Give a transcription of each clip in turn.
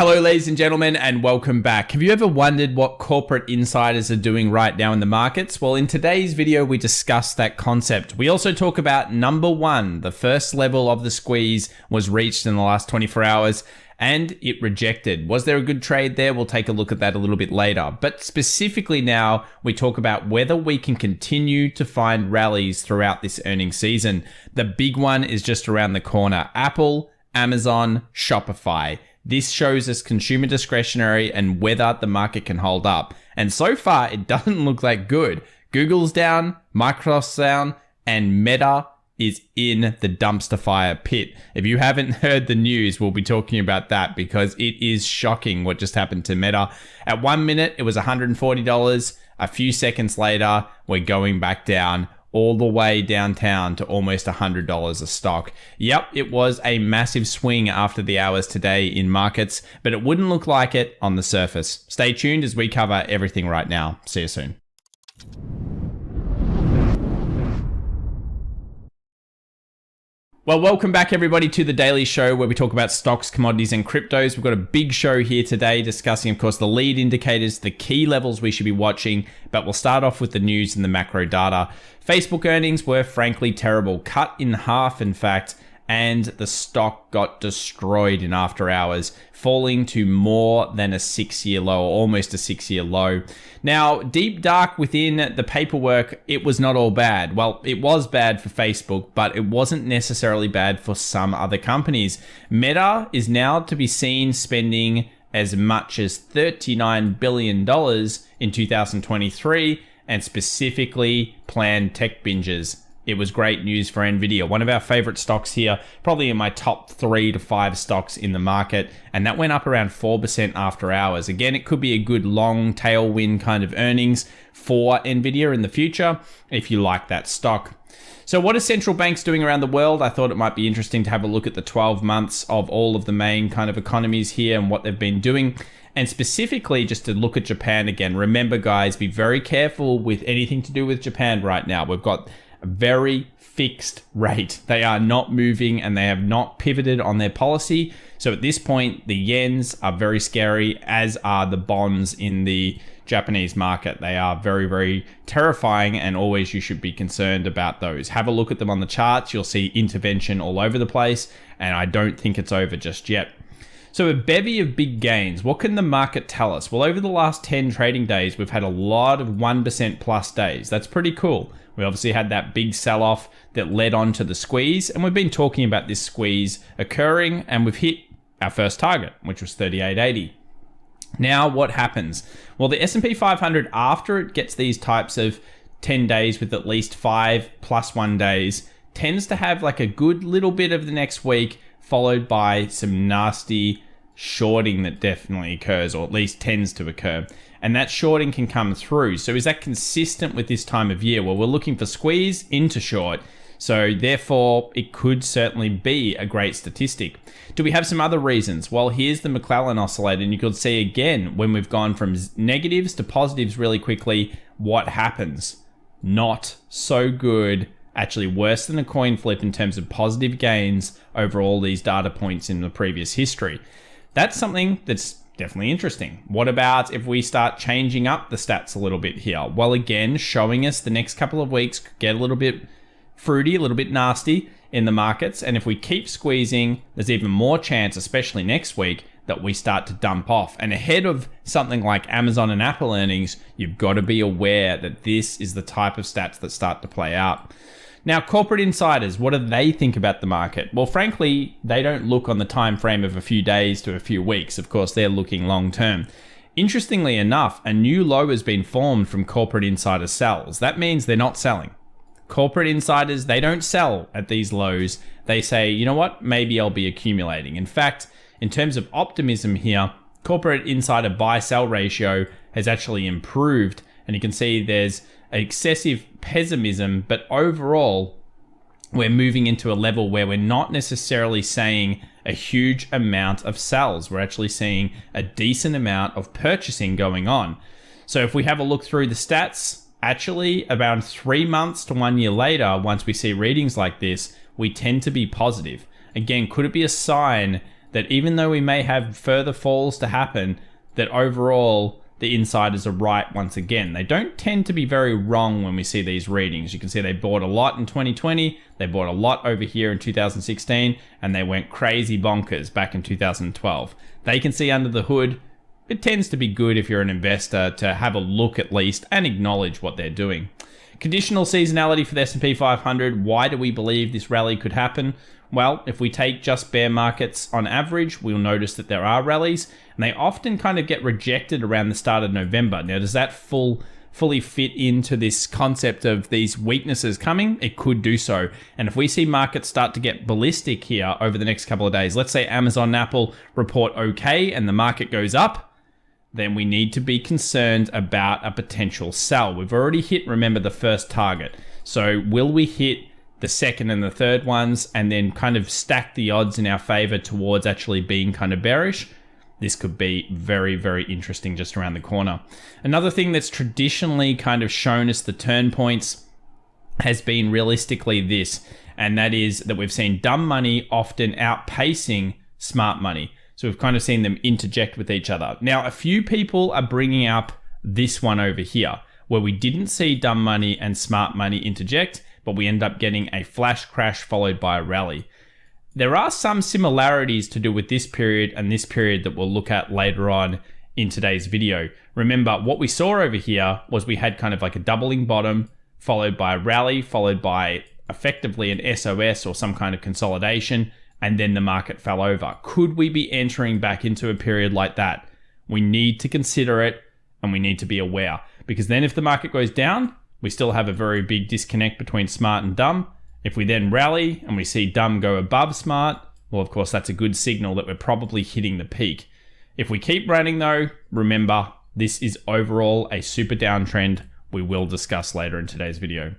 Hello, ladies and gentlemen, and welcome back. Have you ever wondered what corporate insiders are doing right now in the markets? Well, in today's video, we discuss that concept. We also talk about number one, the first level of the squeeze was reached in the last 24 hours and it rejected. Was there a good trade there? We'll take a look at that a little bit later. But specifically now, we talk about whether we can continue to find rallies throughout this earnings season. The big one is just around the corner. Apple, Amazon, Shopify. This shows us consumer discretionary and whether the market can hold up. And so far, it doesn't look like good. Google's down, Microsoft's down, and Meta is in the dumpster fire pit. If you haven't heard the news, we'll be talking about that because it is shocking what just happened to Meta. At 1 minute, it was $140. A few seconds later, we're going back down all the way downtown to almost $100 a stock. Yep, it was a massive swing after the hours today in markets, but it wouldn't look like it on the surface. Stay tuned as we cover everything right now. See you soon. Well, welcome back everybody to the Daily Show where we talk about stocks, commodities, and cryptos. We've got a big show here today discussing, of course, the lead indicators, the key levels we should be watching, but we'll start off with the news and the macro data. Facebook earnings were frankly terrible, cut in half, in fact, and the stock got destroyed in after hours, falling to more than a 6-year low, or almost a 6-year low. Now, deep dark within the paperwork, it was not all bad. Well, it was bad for Facebook, but it wasn't necessarily bad for some other companies. Meta is now to be seen spending as much as $39 billion in 2023, and specifically planned tech binges. It was great news for Nvidia, one of our favorite stocks here, probably in my top 3 to 5 stocks in the market. And that went up around 4% after hours. Again, it could be a good long tailwind kind of earnings for Nvidia in the future if you like that stock. So what are central banks doing around the world? I thought it might be interesting to have a look at the 12 months of all of the main kind of economies here and what they've been doing. And specifically, just to look at Japan again. Remember, guys, be very careful with anything to do with Japan right now. We've got a very fixed rate. They are not moving and they have not pivoted on their policy. So at this point, the yens are very scary, as are the bonds in the Japanese market. They are very, very terrifying, and always you should be concerned about those. Have a look at them on the charts. You'll see intervention all over the place, and I don't think it's over just yet. So a bevy of big gains. What can the market tell us? Well, over the last 10 trading days, we've had a lot of 1% plus days. That's pretty cool. We obviously had that big sell-off that led on to the squeeze, and we've been talking about this squeeze occurring, and we've hit our first target, which was 38.80. Now, what happens? Well, the SP500, after it gets these types of 10 days with at least 5 plus 1 days, tends to have like a good little bit of the next week, followed by some nasty shorting that definitely occurs, or at least tends to occur. And that shorting can come through. So is that consistent with this time of year? Well, we're looking for squeeze into short. So therefore, it could certainly be a great statistic. Do we have some other reasons? Well, here's the McClellan oscillator, and you could see again, when we've gone from negatives to positives really quickly, what happens? Not so good. Actually worse than a coin flip in terms of positive gains over all these data points in the previous history. That's something that's definitely interesting. What about if we start changing up the stats a little bit here? Well, again, showing us the next couple of weeks could get a little bit fruity, a little bit nasty in the markets. And if we keep squeezing, there's even more chance, especially next week, that we start to dump off. And ahead of something like Amazon and Apple earnings, you've got to be aware that this is the type of stats that start to play out. Now, corporate insiders, what do they think about the market? Well, frankly, they don't look on the time frame of a few days to a few weeks. Of course, they're looking long term. Interestingly enough, a new low has been formed from corporate insider sells. That means they're not selling. Corporate insiders, they don't sell at these lows. They say, you know what, maybe I'll be accumulating. In fact, in terms of optimism here, corporate insider buy-sell ratio has actually improved. And you can see there's excessive pessimism, but overall, we're moving into a level where we're not necessarily saying a huge amount of sells. We're actually seeing a decent amount of purchasing going on. So if we have a look through the stats, actually around 3 months to 1 year later, once we see readings like this, we tend to be positive. Again, could it be a sign that even though we may have further falls to happen, that overall the insiders are right once again. They don't tend to be very wrong when we see these readings. You can see they bought a lot in 2020, they bought a lot over here in 2016, and they went crazy bonkers back in 2012. They can see under the hood. It tends to be good if you're an investor to have a look at least and acknowledge what they're doing. Conditional seasonality for the S&P 500. Why do we believe this rally could happen? Well, if we take just bear markets on average, we'll notice that there are rallies, and they often kind of get rejected around the start of November. Now, does that fully fit into this concept of these weaknesses coming? It could do so. And if we see markets start to get ballistic here over the next couple of days, let's say Amazon and Apple report okay and the market goes up, then we need to be concerned about a potential sell. We've already hit, remember, the first target. So will we hit the second and the third ones and then kind of stack the odds in our favor towards actually being kind of bearish? This could be very, very interesting just around the corner. Another thing that's traditionally kind of shown us the turn points has been realistically this, and that is that we've seen dumb money often outpacing smart money. So we've kind of seen them interject with each other. Now, a few people are bringing up this one over here, where we didn't see dumb money and smart money interject, but we end up getting a flash crash followed by a rally. There are some similarities to do with this period and this period that we'll look at later on in today's video. Remember, what we saw over here was we had kind of like a doubling bottom, followed by a rally, followed by effectively an SOS or some kind of consolidation, and then the market fell over. Could we be entering back into a period like that? We need to consider it, and we need to be aware, because then if the market goes down, we still have a very big disconnect between smart and dumb. If we then rally and we see dumb go above smart, well, of course, that's a good signal that we're probably hitting the peak. If we keep running though, remember, this is overall a super downtrend we will discuss later in today's video.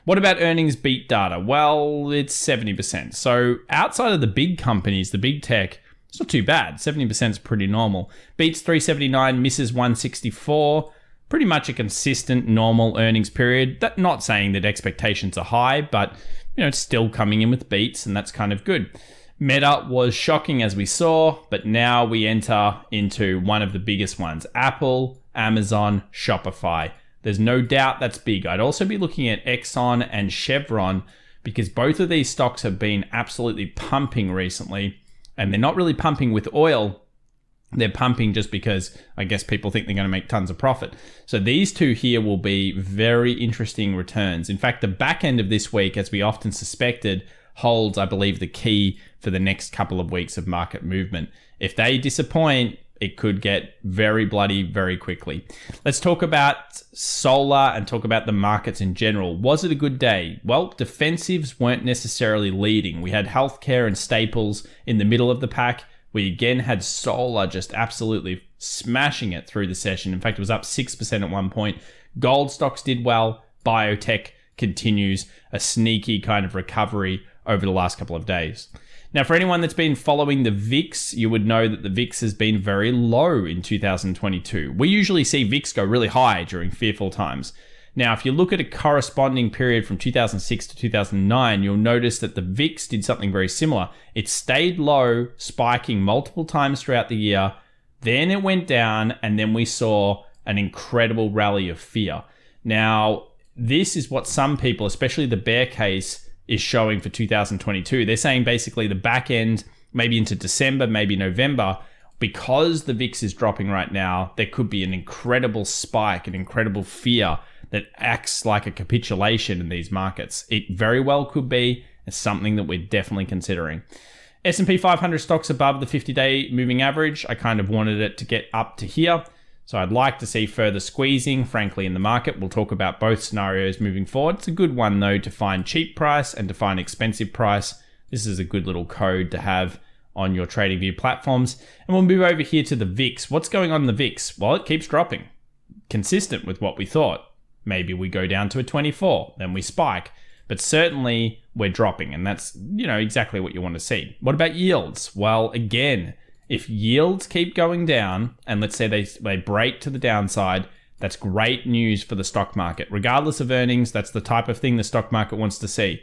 What about earnings beat data? Well, it's 70%. So outside of the big companies, the big tech, it's not too bad. 70% is pretty normal. Beats 379, misses 164. Pretty much a consistent normal earnings period. That not saying that expectations are high, but it's still coming in with beats, and that's kind of good. Meta was shocking as we saw, but now we enter into one of the biggest ones. Apple, Amazon, Shopify. There's no doubt that's big. I'd also be looking at Exxon and Chevron because both of these stocks have been absolutely pumping recently, and they're not really pumping with oil. They're pumping just because I guess people think they're going to make tons of profit. So these two here will be very interesting returns. In fact, the back end of this week, as we often suspected, holds, I believe, the key for the next couple of weeks of market movement. If they disappoint, it could get very bloody very quickly. Let's talk about solar and talk about the markets in general. Was it a good day? Well, defensives weren't necessarily leading. We had healthcare and staples in the middle of the pack. We again had solar just absolutely smashing it through the session. In fact, it was up 6% at one point. Gold stocks did well. Biotech continues a sneaky kind of recovery over the last couple of days. Now, for anyone that's been following the VIX, you would know that the VIX has been very low in 2022. We usually see VIX go really high during fearful times. Now, if you look at a corresponding period from 2006 to 2009, you'll notice that the VIX did something very similar. It stayed low, spiking multiple times throughout the year. Then it went down, and then we saw an incredible rally of fear. Now, this is what some people, especially the bear case, is showing for 2022. They're saying basically the back end, maybe into December, maybe November, because the VIX is dropping right now, there could be an incredible spike, an incredible fear that acts like a capitulation in these markets. It very well could be. It's something that we're definitely considering. S&P 500 stocks above the 50-day moving average. I kind of wanted it to get up to here. So I'd like to see further squeezing, frankly, in the market. We'll talk about both scenarios moving forward. It's a good one, though, to find cheap price and to find expensive price. This is a good little code to have on your TradingView platforms. And we'll move over here to the VIX. What's going on in the VIX? Well, it keeps dropping. Consistent with what we thought. Maybe we go down to a 24, then we spike. But certainly we're dropping, and that's, exactly what you want to see. What about yields? Well, again, if yields keep going down, and let's say they break to the downside, that's great news for the stock market. Regardless of earnings, that's the type of thing the stock market wants to see.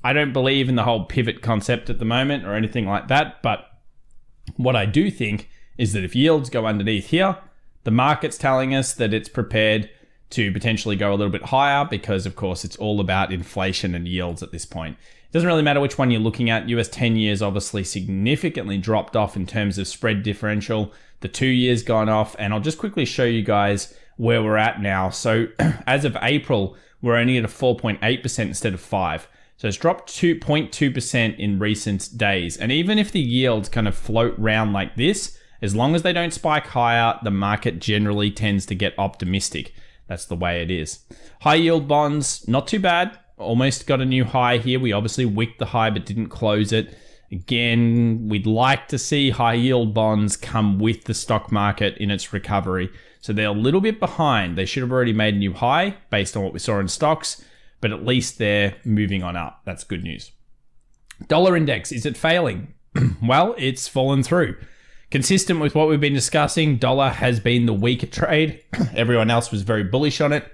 I don't believe in the whole pivot concept at the moment or anything like that, but What I do think is that if yields go underneath here, the market's telling us that it's prepared to potentially go a little bit higher because, of course, it's all about inflation and yields at this point. It doesn't really matter which one you're looking at. US 10 years obviously significantly dropped off in terms of spread differential. The 2 years gone off, and I'll just quickly show you guys where we're at now. So as of April, we're only at a 4.8% instead of 5%. So it's dropped 2.2% in recent days. And even if the yields kind of float round like this, as long as they don't spike higher, the market generally tends to get optimistic. That's the way it is. High yield bonds, not too bad. Almost got a new high here. We obviously wicked the high but didn't close it. Again, we'd like to see high yield bonds come with the stock market in its recovery. So they're a little bit behind. They should have already made a new high based on what we saw in stocks, but at least they're moving on up. That's good news. Dollar index, is it failing? Well, it's fallen through. Consistent with what we've been discussing, dollar has been the weaker trade. Everyone else was very bullish on it.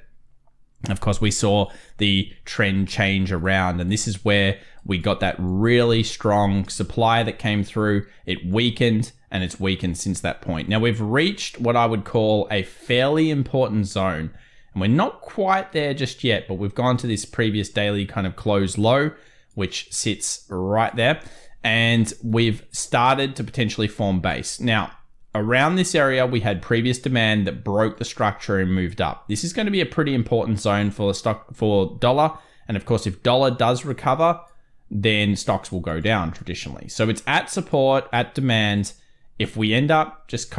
Of course, we saw the trend change around, and this is where we got that really strong supply that came through. It weakened, and it's weakened since that point. Now, we've reached what I would call a fairly important zone, and we're not quite there just yet, but we've gone to this previous daily kind of close low, which sits right there, and we've started to potentially form base. Now, around this area, we had previous demand that broke the structure and moved up. This is going to be a pretty important zone for dollar. And of course, if dollar does recover, then stocks will go down traditionally. So it's at support, at demand. If we end up just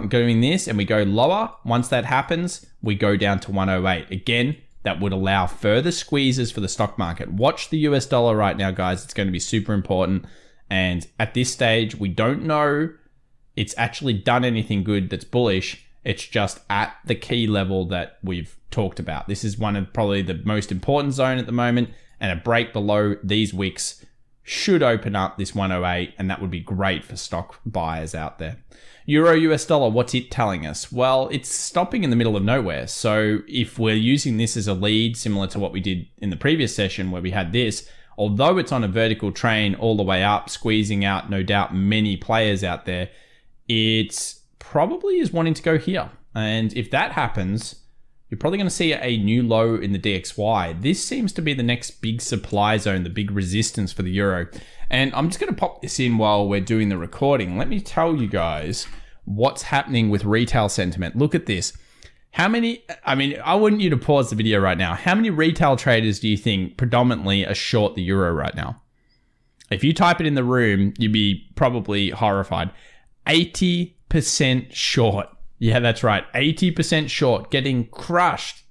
doing this and we go lower, once that happens, we go down to 108. Again, that would allow further squeezes for the stock market. Watch the US dollar right now, guys. It's going to be super important. And at this stage, we don't know it's actually done anything good that's bullish. It's just at the key level that we've talked about. This is one of probably the most important zone at the moment, and a break below these wicks should open up this 108, and that would be great for stock buyers out there. Euro US dollar, what's it telling us? Well, it's stopping in the middle of nowhere. So if we're using this as a lead, similar to what we did in the previous session where we had this, although it's on a vertical train all the way up, squeezing out no doubt many players out there, it probably is wanting to go here. And if that happens, you're probably going to see a new low in the DXY. This seems to be the next big supply zone, the big resistance for the euro. And I'm just going to pop this in while we're doing the recording. Let me tell you guys what's happening with retail sentiment. Look at this. I want you to pause the video right now. How many retail traders do you think predominantly are short the euro right now? If you type it in the room, you'd be probably horrified. 80% short. Yeah, that's right. 80% short, getting crushed.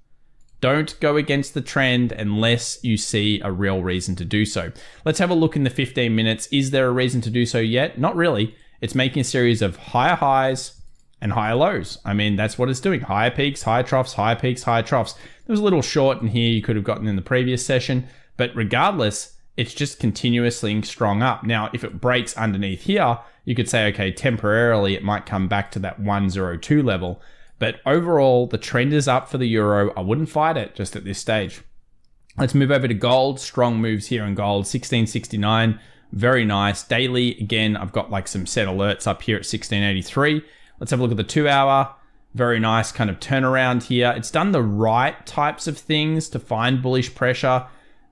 Don't go against the trend unless you see a real reason to do so. Let's have a look in the 15 minutes. Is there a reason to do so yet? Not really. It's making a series of higher highs and higher lows. I mean, that's what it's doing. Higher peaks, higher troughs, higher peaks, higher troughs. There was a little short in here you could have gotten in the previous session, but regardless, it's just continuously strong up. Now, if it breaks underneath here, you could say, okay, temporarily it might come back to that 102 level. But overall, the trend is up for the euro. I wouldn't fight it just at this stage. Let's move over to gold. Strong moves here in gold. 1669, very nice. Daily, again, I've got like some set alerts up here at 1683. Let's have a look at the 2 hour. Very nice kind of turnaround here. It's done the right types of things to find bullish pressure,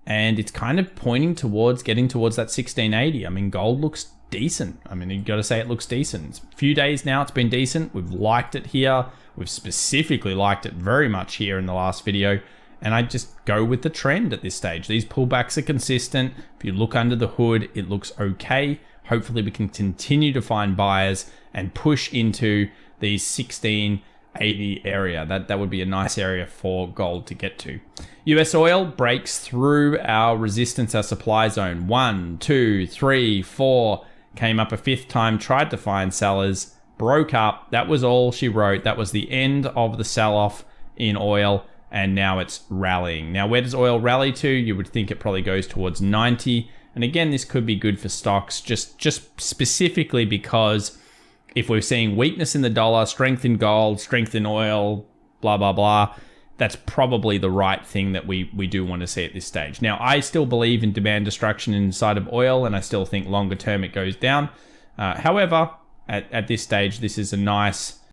and it's kind of pointing towards getting towards that 1680. I mean, gold looks decent. I mean, you got to say it looks decent. It's a few days now, it's been decent. We've liked it here. We've specifically liked it very much here in the last video. And I just go with the trend at this stage. These pullbacks are consistent. If you look under the hood, it looks okay. Hopefully we can continue to find buyers and push into the 1680 area. That would be a nice area for gold to get to. US oil breaks through our resistance, our supply zone. 1, 2, 3, 4. Came up a fifth time, tried to find sellers, broke up. That was all she wrote. That was the end of the sell-off in oil, and now it's rallying. Now, where does oil rally to? You would think it probably goes towards 90. And again, this could be good for stocks, just specifically because if we're seeing weakness in the dollar, strength in gold, strength in oil, blah, blah, blah, that's probably the right thing that we do want to see at this stage. Now, I still believe in demand destruction inside of oil, and I still think longer term it goes down. However, at this stage, this is a nice